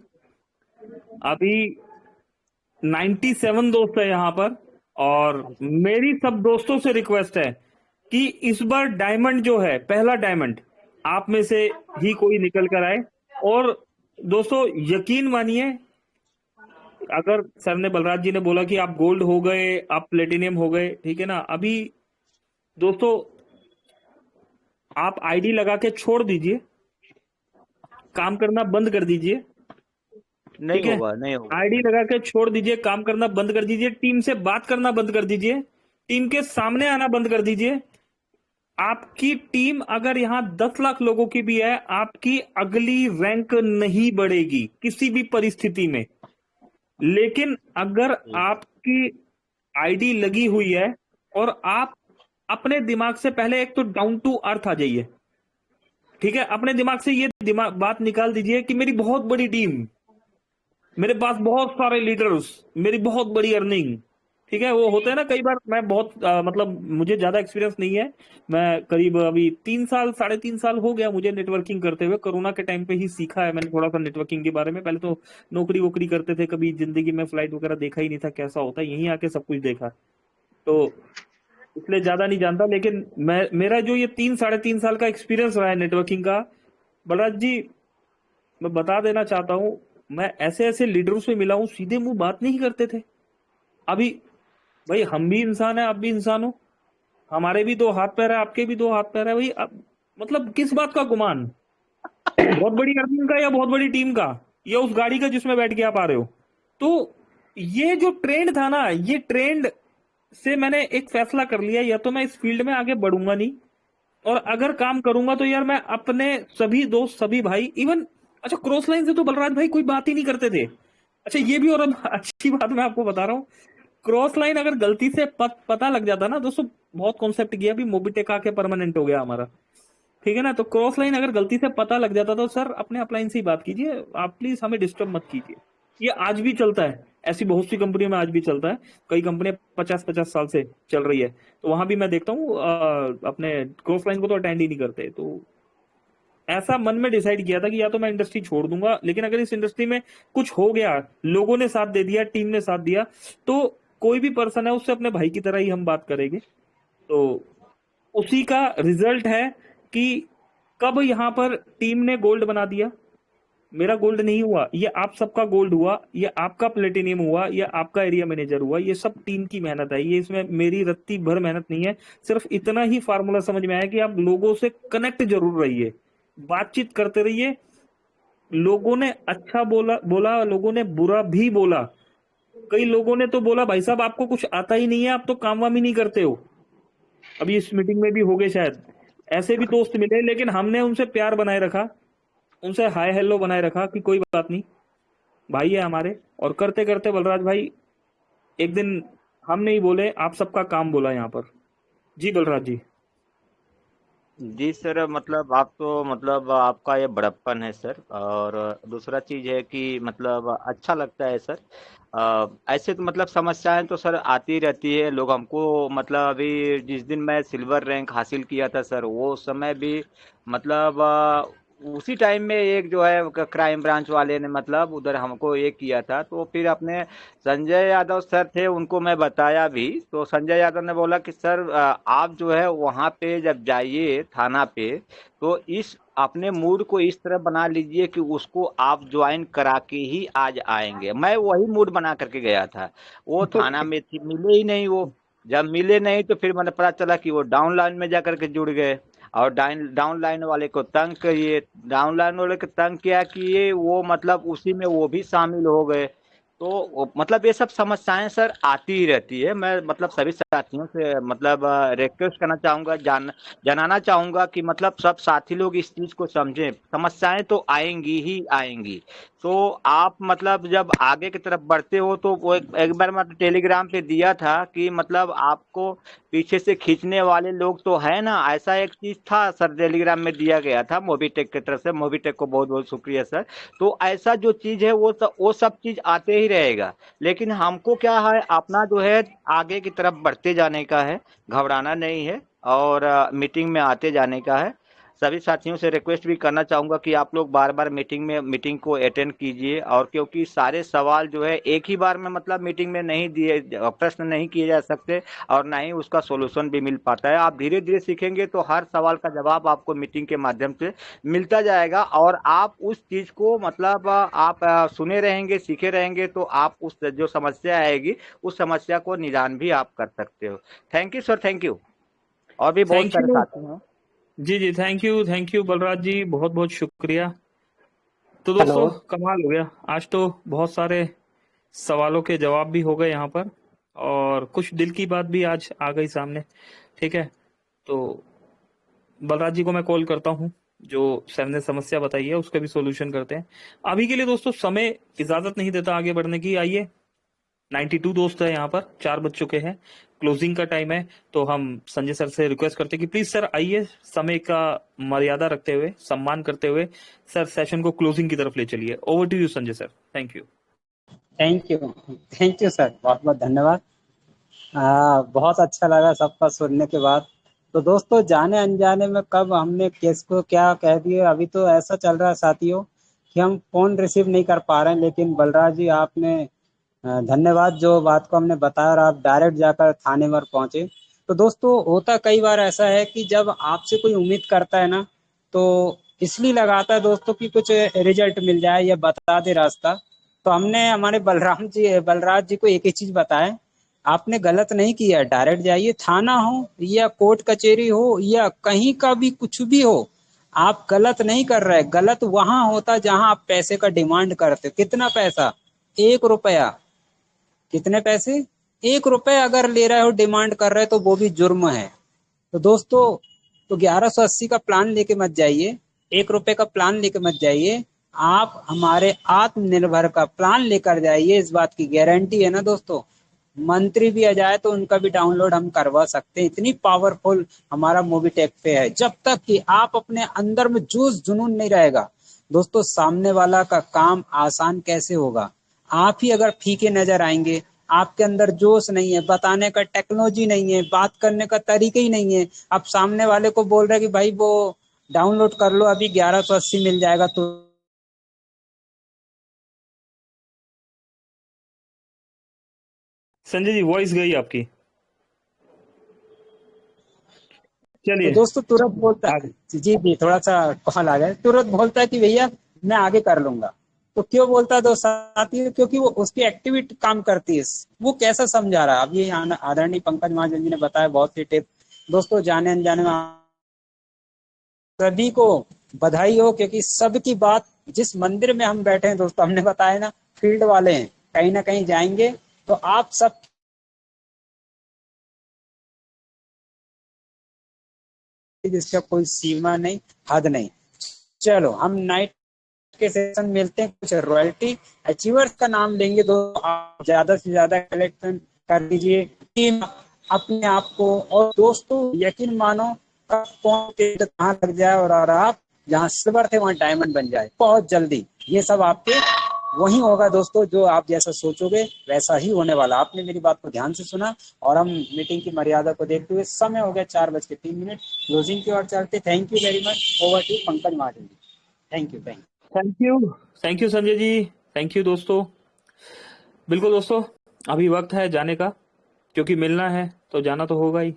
अभी 97 दोस्त है यहाँ पर, और मेरी सब दोस्तों से रिक्वेस्ट है कि इस बार डायमंड जो है, पहला डायमंड आप में से ही कोई निकल कर आए। और दोस्तों यकीन मानिए, अगर सर ने, बलराज जी ने बोला कि आप गोल्ड हो गए, आप प्लेटिनियम हो गए, ठीक है ना? अभी दोस्तों आप आईडी लगा के छोड़ दीजिए, काम करना बंद कर दीजिए, नहीं ठीक है? होगा, नहीं होगा आईडी सर। लगा के छोड़ दीजिए, काम करना बंद कर दीजिए, टीम से बात करना बंद कर दीजिए, टीम के सामने आना बंद कर दीजिए। आपकी टीम अगर यहाँ 10 लाख लोगों की भी है, आपकी अगली रैंक नहीं बढ़ेगी किसी भी परिस्थिति में। लेकिन अगर आपकी आईडी लगी हुई है और आप अपने दिमाग से पहले एक तो डाउन टू अर्थ आ जाइए, ठीक है। अपने दिमाग से ये दिमाग बात निकाल दीजिए कि मेरी बहुत बड़ी टीम, मेरे पास बहुत सारे लीडर्स, मेरी बहुत बड़ी अर्निंग, ठीक है। वो होता है ना कई बार, मैं बहुत मतलब मुझे ज्यादा एक्सपीरियंस नहीं है, मैं करीब अभी 3 साल 3.5 साल हो गया मुझे नेटवर्किंग करते हुए। कोरोना के टाइम पे ही सीखा है मैंने थोड़ा सा नेटवर्किंग के बारे में। पहले तो नौकरी वोकरी करते थे, कभी जिंदगी में फ्लाइट वगैरह देखा ही नहीं था कैसा होता है, यहीं आके सब कुछ देखा, तो इसलिए ज्यादा नहीं जानता। लेकिन मेरा जो ये 3-3.5 साल का एक्सपीरियंस रहा है नेटवर्किंग का, बलराज जी मैं बता देना चाहता हूं, मैं ऐसे ऐसे लीडरों से मिला हूं, सीधे मुंह बात नहीं करते थे। अभी भाई हम भी इंसान है, आप भी इंसान हो, हमारे भी 2 हाथ पैर है, आपके भी 2 हाथ पैर है भाई। अब मतलब किस बात का गुमान, बहुत बड़ी अर्निंग का या बहुत बड़ी टीम का या उस गाड़ी का जिसमें बैठ के आप आ रहे हो। तो ये जो ट्रेंड था ना, ये ट्रेंड से मैंने एक फैसला कर लिया, या तो मैं इस फील्ड में आगे बढ़ूंगा नहीं, और अगर काम करूंगा तो यार मैं अपने सभी दोस्त, सभी भाई, इवन अच्छा क्रॉस लाइन से तो बलराज भाई कोई बात ही नहीं करते थे। अच्छा ये भी और अब अच्छी बात मैं आपको बता रहा हूँ, क्रॉस लाइन अगर गलती से पता लग जाता ना दोस्तों, बहुत कॉन्सेप्ट किया, अभी मोबिटेक आके परमानेंट हो गया हमारा, ठीक है ना। तो क्रॉस लाइन अगर गलती से पता लग जाता तो सर अपने अपलाइन से ही बात कीजिए, आप प्लीज हमें डिस्टर्ब मत कीजिए। ये आज भी चलता है, ऐसी बहुत सी कंपनियों में आज भी चलता है, कई कंपनियां 50-50 साल से चल रही है, तो वहां भी मैं देखता हूँ अपने क्रॉस लाइन को तो अटेंड ही नहीं करते। तो ऐसा मन में डिसाइड किया था कि या तो मैं इंडस्ट्री छोड़ दूंगा, लेकिन अगर इस इंडस्ट्री में कुछ हो गया, लोगों ने साथ दे दिया, टीम ने साथ दिया, तो कोई भी पर्सन है उससे अपने भाई की तरह ही हम बात करेंगे। तो उसी का रिजल्ट है कि कब यहां पर टीम ने गोल्ड बना दिया, मेरा गोल्ड नहीं हुआ, ये आप सबका गोल्ड हुआ, ये आपका प्लेटिनियम हुआ, ये आपका एरिया मैनेजर हुआ, ये सब टीम की मेहनत है, ये इसमें मेरी रत्ती भर मेहनत नहीं है। सिर्फ इतना ही फार्मूला समझ में आया कि आप लोगों से कनेक्ट जरूर रहिए, बातचीत करते रहिए। लोगों ने अच्छा बोला, लोगों ने बुरा भी बोला, कई लोगों ने तो बोला भाई साहब आपको कुछ आता ही नहीं है, आप तो काम वाम ही नहीं करते हो। अभी इस मीटिंग में भी हो गए शायद, ऐसे भी दोस्त मिले, लेकिन हमने उनसे प्यार बनाए रखा, उनसे हाय हेलो बनाए रखा कि कोई बात नहीं, भाई है हमारे। और करते करते बलराज भाई एक दिन हम नहीं बोले, आप सबका काम बोला यहाँ पर। जी बलराज जी। जी सर, मतलब आप तो मतलब आपका ये बड़प्पन है सर। और दूसरा चीज है कि मतलब अच्छा लगता है सर। ऐसे तो मतलब समस्याएं तो सर आती रहती है, लोग हमको मतलब अभी जिस दिन मैं सिल्वर रैंक हासिल किया था सर, वो समय भी मतलब उसी टाइम में एक जो है क्राइम ब्रांच वाले ने मतलब उधर हमको ये किया था। तो फिर अपने संजय यादव सर थे, उनको मैं बताया भी, तो संजय यादव ने बोला कि सर आप जो है वहाँ पे जब जाइए थाना पे, तो इस अपने मूड को इस तरह बना लीजिए कि उसको आप ज्वाइन करा के ही आज आएंगे। मैं वही मूड बना करके गया था, वो थाना में मिले ही नहीं। वो जब मिले नहीं तो फिर मैंने पता चला कि वो डाउन लाइन में जाकर के जुड़ गए, और डाउन लाइन वाले को तंग किए, डाउन लाइन वाले को तंग किया कि ये वो मतलब उसी में वो भी शामिल हो गए। तो मतलब ये सब समस्याएं सर आती ही रहती है। मैं मतलब सभी साथियों से मतलब रिक्वेस्ट करना चाहूंगा, जनाना चाहूंगा कि मतलब सब साथी लोग इस चीज को समझें, समस्याएं तो आएंगी ही आएंगी। तो आप मतलब जब आगे की तरफ बढ़ते हो तो वो एक बार मैं टेलीग्राम पे दिया था कि मतलब आपको पीछे से खींचने वाले लोग तो है ना, ऐसा एक चीज था सर, टेलीग्राम में दिया गया था मोबीटेक की तरफ से। मोबीटेक को बहुत बहुत शुक्रिया सर। तो ऐसा जो चीज है वो सब चीज आते ही रहेगा, लेकिन हमको क्या है अपना जो है आगे की तरफ बढ़ते जाने का है, घबराना नहीं है, और मीटिंग में आते जाने का है। सभी साथियों से रिक्वेस्ट भी करना चाहूंगा कि आप लोग बार बार मीटिंग को अटेंड कीजिए, और क्योंकि सारे सवाल जो है एक ही बार में मतलब मीटिंग में नहीं दिए, प्रश्न नहीं किए जा सकते, और ना ही उसका सॉल्यूशन भी मिल पाता है। आप धीरे धीरे सीखेंगे तो हर सवाल का जवाब आपको मीटिंग के माध्यम से मिलता जाएगा, और आप उस चीज को मतलब आप सुने रहेंगे, सीखे रहेंगे, तो आप उस जो समस्या आएगी उस समस्या को निदान भी आप कर सकते हो। Thank you sir, thank you. और भी बहुत थैंक सारे यू। साथी हैं। जी जी, थैंक यू बलराज जी, बहुत बहुत शुक्रिया। तो दोस्तों हेलो। कमाल हो गया, आज तो बहुत सारे सवालों के जवाब भी हो गए यहाँ पर, और कुछ दिल की बात भी आज आ गई सामने, ठीक है। तो बलराज जी को मैं कॉल करता हूँ, जो सर ने समस्या बताई है उसका भी सॉल्यूशन करते हैं। अभी के लिए दोस्तों समय इजाजत नहीं देता आगे बढ़ने की। आइए 92 दोस्त है यहाँ पर, 4 बज चुके हैं, क्लोजिंग का टाइम है। तो हम संजय सर से रिक्वेस्ट करते हैं कि प्लीज सर आइए, समय का मर्यादा रखते हुए, सम्मान करते हुए सर सेशन को क्लोजिंग की तरफ ले चलिए। Over to you Sanjay sir, thank you. Thank you sir, बहुत बहुत धन्यवाद। बहुत अच्छा लगा सबका सुनने के बाद। तो दोस्तों, जाने अनजाने में कब हमने किसको क्या कह दिए, अभी तो ऐसा चल रहा है साथियों कि हम फोन रिसीव नहीं कर पा रहे हैं। लेकिन बलराज जी, आपने धन्यवाद, जो बात को हमने बताया और आप डायरेक्ट जाकर थाने पर पहुंचे। तो दोस्तों, होता कई बार ऐसा है कि जब आपसे कोई उम्मीद करता है ना, तो इसलिए लगाता है दोस्तों कि कुछ रिजल्ट मिल जाए या बता दे रास्ता। तो हमने हमारे बलराज जी को एक ही चीज बताया, आपने गलत नहीं किया, डायरेक्ट जाइए, थाना हो या कोर्ट कचहरी हो या कहीं का भी कुछ भी हो, आप गलत नहीं कर रहे। गलत वहां होता जहां आप पैसे का डिमांड करते हो। कितना पैसा? 1 रुपया। कितने पैसे? 1 रुपया अगर ले रहे हो, डिमांड कर रहे हो, तो वो भी जुर्म है। तो दोस्तों, तो 1180 का प्लान लेके मत जाइए, 1 रुपए का प्लान लेके मत जाइए, आप हमारे आत्मनिर्भर का प्लान लेकर जाइए। इस बात की गारंटी है ना दोस्तों, मंत्री भी आ जाए तो उनका भी डाउनलोड हम करवा सकते हैं। इतनी पावरफुल हमारा मोबीटेक पे है। जब तक कि आप अपने अंदर में जोश जुनून नहीं रहेगा दोस्तों, सामने वाला का काम आसान कैसे होगा? आप ही अगर फीके नजर आएंगे, आपके अंदर जोश नहीं है, बताने का टेक्नोलॉजी नहीं है, बात करने का तरीका ही नहीं है, आप सामने वाले को बोल रहे हैं कि भाई वो डाउनलोड कर लो, अभी 1180 मिल जाएगा, तो संजय जी वॉइस गई आपकी, तो चलिए। दोस्तों तुरंत बोलता है, जी थोड़ा सा कॉल आ गया, तुरंत बोलता है कि भैया मैं आगे कर लूंगा। तो क्यों बोलता है दोस्त साथी? क्योंकि वो उसकी एक्टिविटी काम करती है। वो कैसा समझा रहा है? अब ये आदरणीय पंकज महाजन जी ने बताया बहुत सी टिप। दोस्तों, जाने अनजाने में सभी को बधाई हो, क्योंकि सबकी बात, जिस मंदिर में हम बैठे हैं दोस्तों, हमने बताया ना, फील्ड वाले हैं, कहीं ना कहीं जाएंगे तो आप सब जिसका कोई सीमा नहीं, हद नहीं। चलो, हम नाइट के सेशन मिलते हैं। कुछ रॉयल्टी अचीवर्स का नाम लेंगे, तो आप ज्यादा से ज्यादा कलेक्शन कर दीजिए, टीम अपने आप को। और दोस्तों, यकीन मानो, कहाँ लग जाए और आप जहाँ सिल्वर थे वहां डायमंड बन जाए बहुत जल्दी। ये सब आपके वही होगा दोस्तों, जो आप जैसा सोचोगे वैसा ही होने वाला। आपने मेरी बात को ध्यान से सुना और हम मीटिंग की मर्यादा को देखते हुए, समय हो गया 4:03, क्लोजिंग की ओर चलते। Thank you very much. Over to Pankaj Mahajan ji. Thank you. Thank you Sanjay ji, thank you दोस्तों। बिल्कुल दोस्तों, अभी वक्त है जाने का, क्योंकि मिलना है तो जाना तो होगा ही।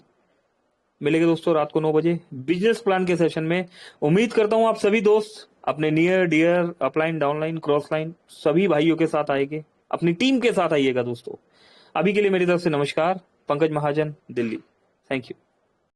मिलेंगे दोस्तों रात को 9 बजे बिजनेस प्लान के सेशन में। उम्मीद करता हूं आप सभी दोस्त अपने near dear upline downline cross line सभी भाइयों के साथ आएंगे, अपनी टीम के साथ आइएगा दोस्तों। अभी के लिए मेरी तरफ से नमस्कार। पंकज महाजन, दिल्ली। Thank you.